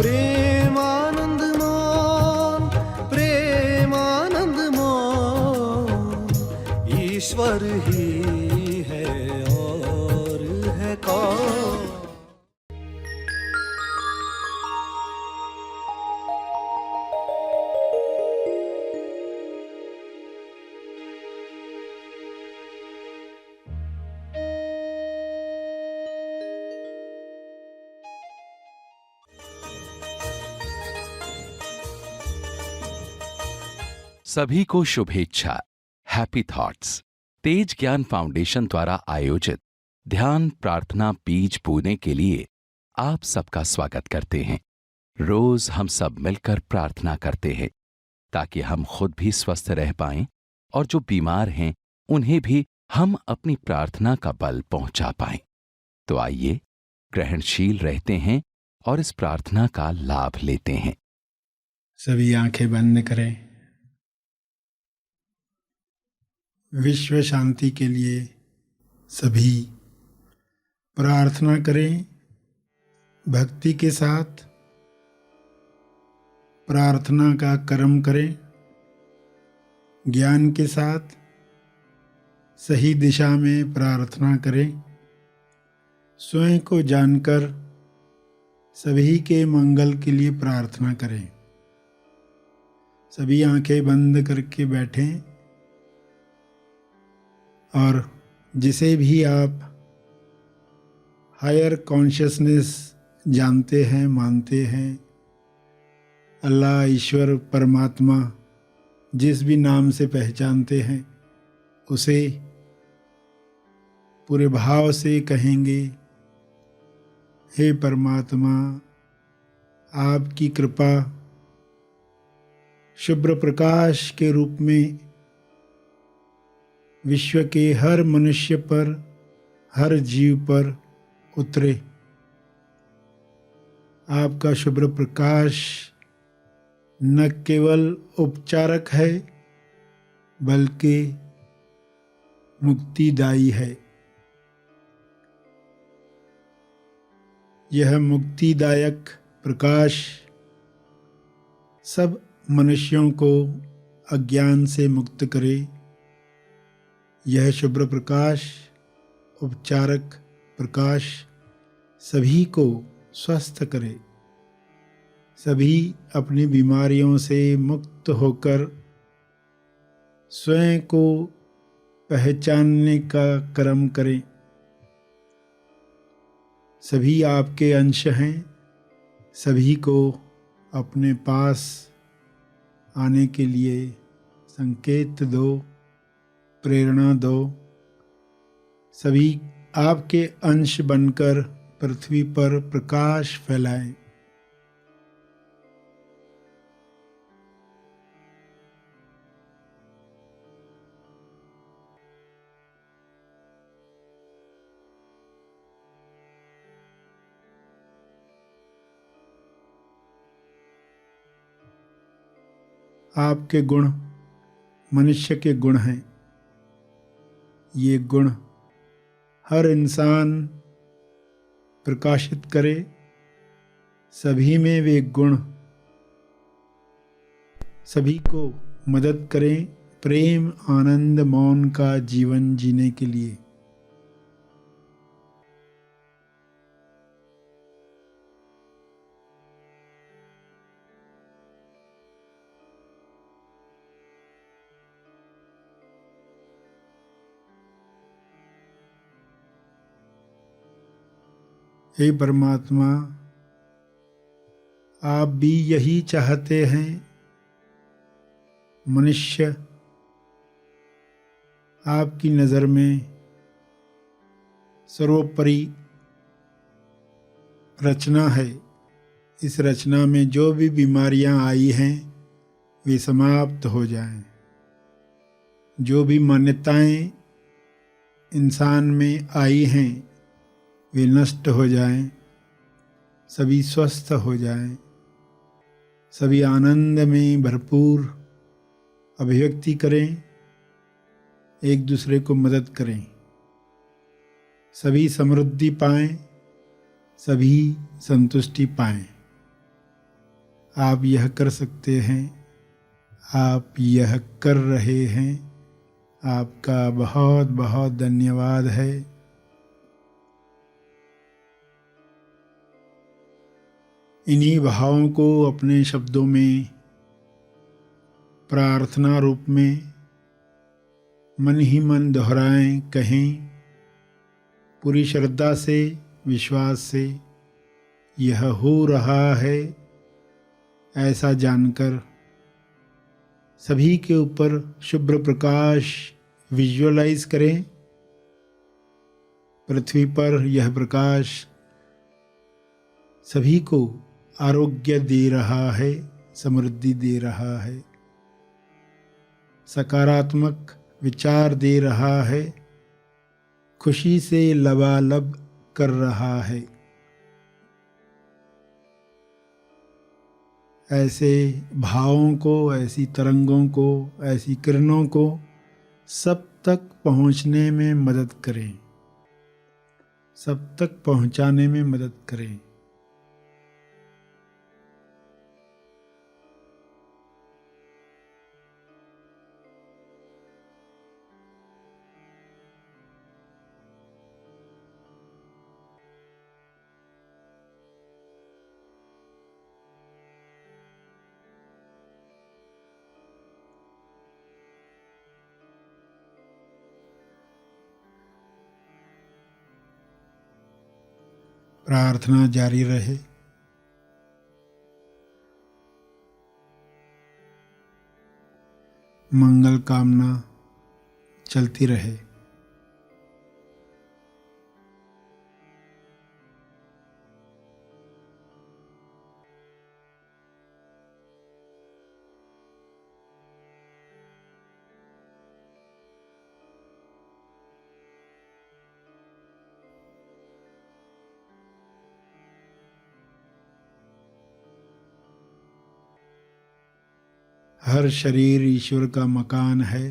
प्रेमानंद मोन, प्रेमानंद मोन, ईश्वर ही है और है कौन। सभी को शुभेच्छा। हैप्पी थॉट्स तेज ज्ञान फाउंडेशन द्वारा आयोजित ध्यान प्रार्थना बीज बोने के लिए आप सबका स्वागत करते हैं। रोज हम सब मिलकर प्रार्थना करते हैं ताकि हम खुद भी स्वस्थ रह पाएं और जो बीमार हैं उन्हें भी हम अपनी प्रार्थना का बल पहुंचा पाएं। तो आइए ग्रहणशील रहते हैं और इस प्रार्थना का लाभ लेते हैं। सभी आंखें बंद करें। विश्व शांति के लिए सभी प्रार्थना करें। भक्ति के साथ प्रार्थना का कर्म करें। ज्ञान के साथ सही दिशा में प्रार्थना करें। स्वयं को जानकर सभी के मंगल के लिए प्रार्थना करें। सभी आंखें बंद करके बैठें और जिसे भी आप हायर कॉन्शियसनेस जानते हैं, मानते हैं, अल्लाह, ईश्वर, परमात्मा, जिस भी नाम से पहचानते हैं, उसे पूरे भाव से कहेंगे, हे परमात्मा, आपकी कृपा शुभ्र प्रकाश के रूप में विश्व के हर मनुष्य पर, हर जीव पर उतरे। आपका शुभ्र प्रकाश न केवल उपचारक है बल्कि मुक्तिदायी है। यह मुक्तिदायक प्रकाश सब मनुष्यों को अज्ञान से मुक्त करे। यह शुभ्र प्रकाश, उपचारक प्रकाश सभी को स्वस्थ करे। सभी अपनी बीमारियों से मुक्त होकर स्वयं को पहचानने का कर्म करें। सभी आपके अंश हैं। सभी को अपने पास आने के लिए संकेत दो, प्रेरणा दो। सभी आपके अंश बनकर पृथ्वी पर प्रकाश फैलाएं। आपके गुण मनुष्य के गुण हैं। ये गुण हर इंसान प्रकाशित करे। सभी में वे गुण सभी को मदद करें प्रेम, आनंद, मौन का जीवन जीने के लिए। हे परमात्मा, आप भी यही चाहते हैं। मनुष्य आपकी नज़र में सर्वोपरि रचना है। इस रचना में जो भी बीमारियां आई हैं वे समाप्त हो जाएं। जो भी मान्यताएं इंसान में आई हैं वे नष्ट हो जाएं। सभी स्वस्थ हो जाएं। सभी आनंद में भरपूर अभिव्यक्ति करें। एक दूसरे को मदद करें। सभी समृद्धि पाएं। सभी संतुष्टि पाएं। आप यह कर सकते हैं, आप यह कर रहे हैं। आपका बहुत बहुत धन्यवाद है। इन्हीं भावों को अपने शब्दों में प्रार्थना रूप में मन ही मन दोहराएं, कहें पूरी श्रद्धा से, विश्वास से। यह हो रहा है ऐसा जानकर सभी के ऊपर शुभ्र प्रकाश विजुअलाइज करें। पृथ्वी पर यह प्रकाश सभी को आरोग्य दे रहा है, समृद्धि दे रहा है, सकारात्मक विचार दे रहा है, खुशी से लबालब कर रहा है। ऐसे भावों को, ऐसी तरंगों को, ऐसी किरणों को सब तक पहुंचने में मदद करें, सब तक पहुंचाने में मदद करें। प्रार्थना जारी रहे। मंगल कामना चलती रहे। हर शरीर ईश्वर का मकान है।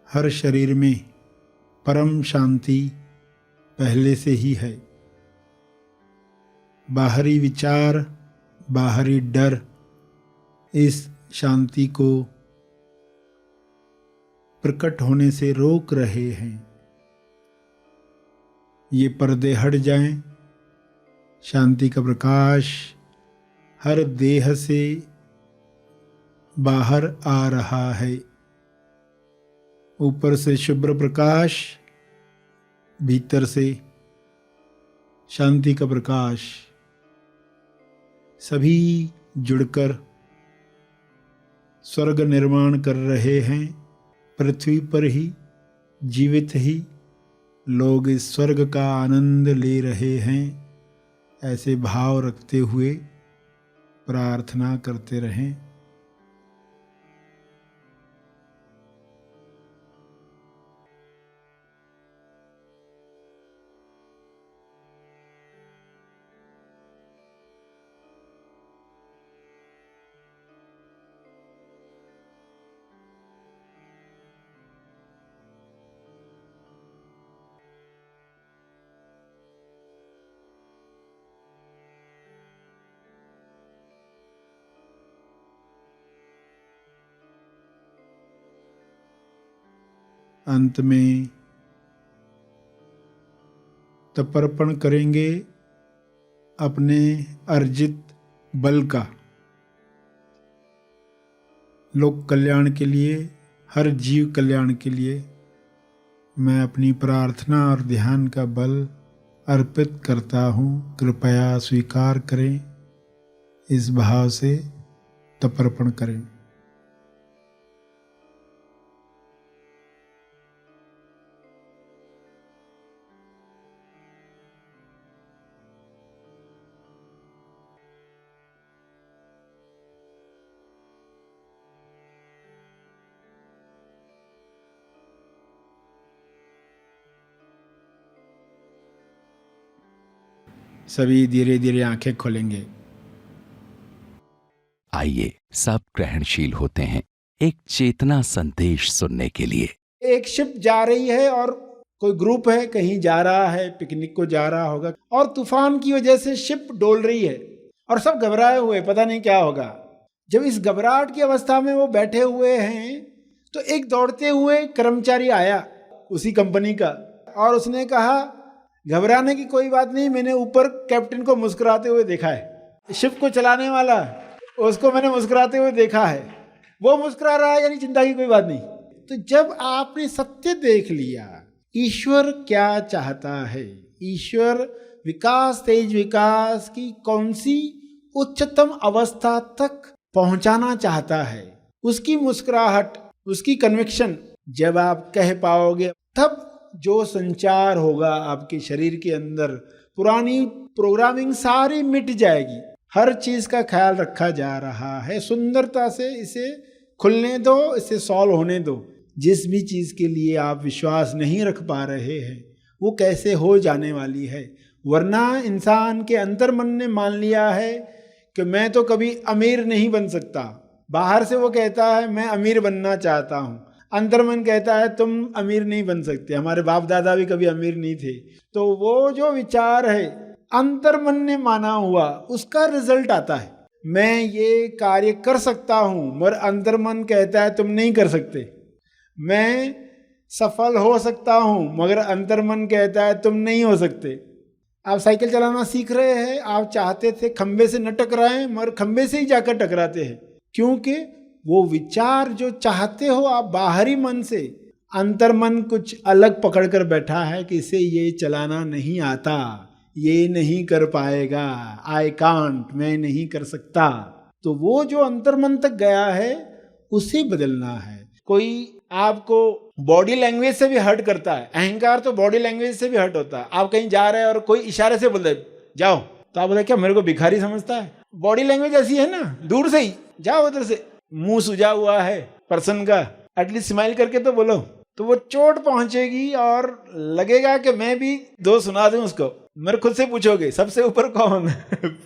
हर शरीर में परम शांति पहले से ही है। बाहरी विचार, बाहरी डर इस शांति को प्रकट होने से रोक रहे हैं। ये पर्दे हट जाएं, शांति का प्रकाश हर देह से बाहर आ रहा है। ऊपर से शुभ्र प्रकाश, भीतर से शांति का प्रकाश, सभी जुड़कर स्वर्ग निर्माण कर रहे हैं। पृथ्वी पर ही, जीवित ही लोग इस स्वर्ग का आनंद ले रहे हैं। ऐसे भाव रखते हुए प्रार्थना करते रहें। अंत में तर्पण करेंगे अपने अर्जित बल का, लोक कल्याण के लिए, हर जीव कल्याण के लिए। मैं अपनी प्रार्थना और ध्यान का बल अर्पित करता हूँ, कृपया स्वीकार करें। इस भाव से तर्पण करें। सभी धीरे धीरे आंखें खोलेंगे। आइए सब ग्रहणशील होते हैं एक चेतना संदेश सुनने के लिए। एक शिप जा रही है और कोई ग्रुप है, कहीं जा रहा है, पिकनिक को जा रहा होगा, और तूफान की वजह से शिप डोल रही है और सब घबराए हुए, पता नहीं क्या होगा। जब इस घबराहट की अवस्था में वो बैठे हुए हैं तो एक दौड़ते हुए कर्मचारी आया उसी कंपनी का, और उसने कहा घबराने की कोई बात नहीं, मैंने ऊपर कैप्टन को मुस्कुराते हुए देखा है, शिप को चलाने वाला उसको मैंने मुस्कुराते हुए देखा है, वो मुस्कुरा रहा है, यानी चिंता की कोई बात नहीं। तो जब आपने सत्य देख लिया, ईश्वर क्या चाहता है, ईश्वर विकास, तेज विकास की कौन सी उच्चतम अवस्था तक पहुंचाना चाहता है, उसकी मुस्कुराहट, उसकी कन्विक्शन जब आप कह पाओगे, तब जो संचार होगा आपके शरीर के अंदर, पुरानी प्रोग्रामिंग सारी मिट जाएगी। हर चीज का ख्याल रखा जा रहा है, सुंदरता से इसे खुलने दो, इसे सॉल्व होने दो। जिस भी चीज के लिए आप विश्वास नहीं रख पा रहे हैं वो कैसे हो जाने वाली है। वरना इंसान के अंतर्मन ने मान लिया है कि मैं तो कभी अमीर नहीं बन सकता। बाहर से वो कहता है मैं अमीर बनना चाहता हूँ, अंतर्मन कहता है तुम अमीर नहीं बन सकते, हमारे बाप दादा भी कभी अमीर नहीं थे। तो वो जो विचार है अंतर्मन ने माना हुआ, उसका रिजल्ट आता है। मैं ये कार्य कर सकता हूँ मगर अंतर्मन कहता है तुम नहीं कर सकते। मैं सफल हो सकता हूँ मगर अंतर्मन कहता है तुम नहीं हो सकते। आप साइकिल चलाना सीख रहे हैं, आप चाहते थे खंबे से न टकराएं मगर खंबे से ही जाकर टकराते हैं, क्योंकि वो विचार जो चाहते हो आप बाहरी मन से, अंतर्मन कुछ अलग पकड़ कर बैठा है कि इसे ये चलाना नहीं आता, ये नहीं कर पाएगा, आई कांट, मैं नहीं कर सकता। तो वो जो अंतर्मन तक गया है उसे बदलना है। कोई आपको बॉडी लैंग्वेज से भी हर्ट करता है, अहंकार तो बॉडी लैंग्वेज से भी हर्ट होता है। आप कहीं जा रहे हैं और कोई इशारे से बोल दे जाओ, तो आप बोले क्या मेरे को भिखारी समझता है? बॉडी लैंग्वेज ऐसी है ना, दूर से ही जाओ, उधर से मुंह सुजा हुआ है पर्सन का, एटलीस्ट स्माइल करके तो बोलो, तो वो चोट पहुंचेगी और लगेगा कि मैं भी दो सुना दूं उसको। मेरे खुद से पूछोगे सबसे ऊपर कौन?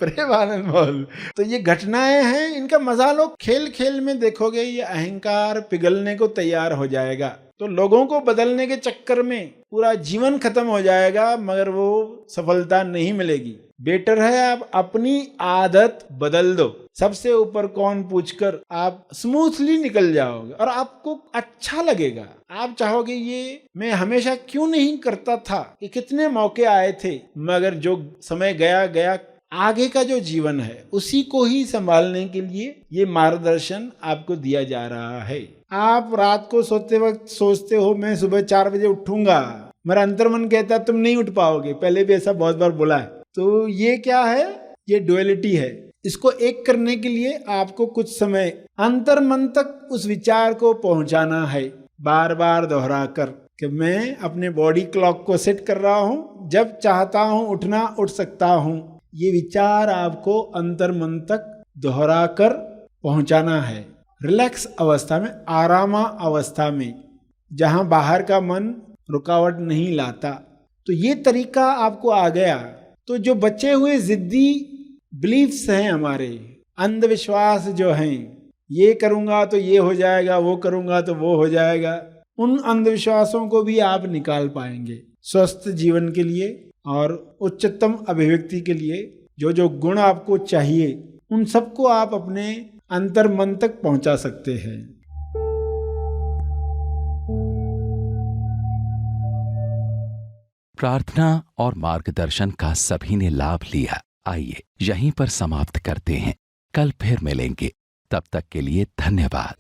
प्रेमानंद बोल। तो ये घटनाएं हैं, इनका मजा लोग खेल खेल में देखोगे, ये अहंकार पिघलने को तैयार हो जाएगा। तो लोगों को बदलने के चक्कर में पूरा जीवन खत्म हो जाएगा मगर वो सफलता नहीं मिलेगी। बेटर है आप अपनी आदत बदल दो, सबसे ऊपर कौन पूछकर आप स्मूथली निकल जाओगे और आपको अच्छा लगेगा। आप चाहोगे ये मैं हमेशा क्यों नहीं करता था, कि कितने मौके आए थे मगर जो समय गया गया, आगे का जो जीवन है उसी को ही संभालने के लिए ये मार्गदर्शन आपको दिया जा रहा है। आप रात को सोते वक्त सोचते हो मैं सुबह 4 बजे उठूंगा, मेरा अंतर्मन कहता तुम नहीं उठ पाओगे, पहले भी ऐसा बहुत बार बोला है। तो ये क्या है? ये डुअलिटी है। इसको एक करने के लिए आपको कुछ समय अंतर्मन तक उस विचार को पहुंचाना है, बार बार दोहरा कर कि मैं अपने बॉडी क्लॉक को सेट कर रहा हूं, जब चाहता हूं उठना उठ सकता हूं। ये विचार आपको अंतर्मन तक दोहरा कर पहुंचाना है, रिलैक्स अवस्था में, आरामा अवस्था में, जहां बाहर का मन रुकावट नहीं लाता। तो ये तरीका आपको आ गया। तो जो बचे हुए जिद्दी बिलीफ्स हैं हमारे, अंधविश्वास जो हैं, ये करूंगा तो ये हो जाएगा, वो करूंगा तो वो हो जाएगा, उन अंधविश्वासों को भी आप निकाल पाएंगे। स्वस्थ जीवन के लिए और उच्चतम अभिव्यक्ति के लिए जो जो गुण आपको चाहिए उन सबको आप अपने अंतर्मन तक पहुंचा सकते हैं। प्रार्थना और मार्गदर्शन का सभी ने लाभ लिया। आइए यहीं पर समाप्त करते हैं, कल फिर मिलेंगे, तब तक के लिए धन्यवाद।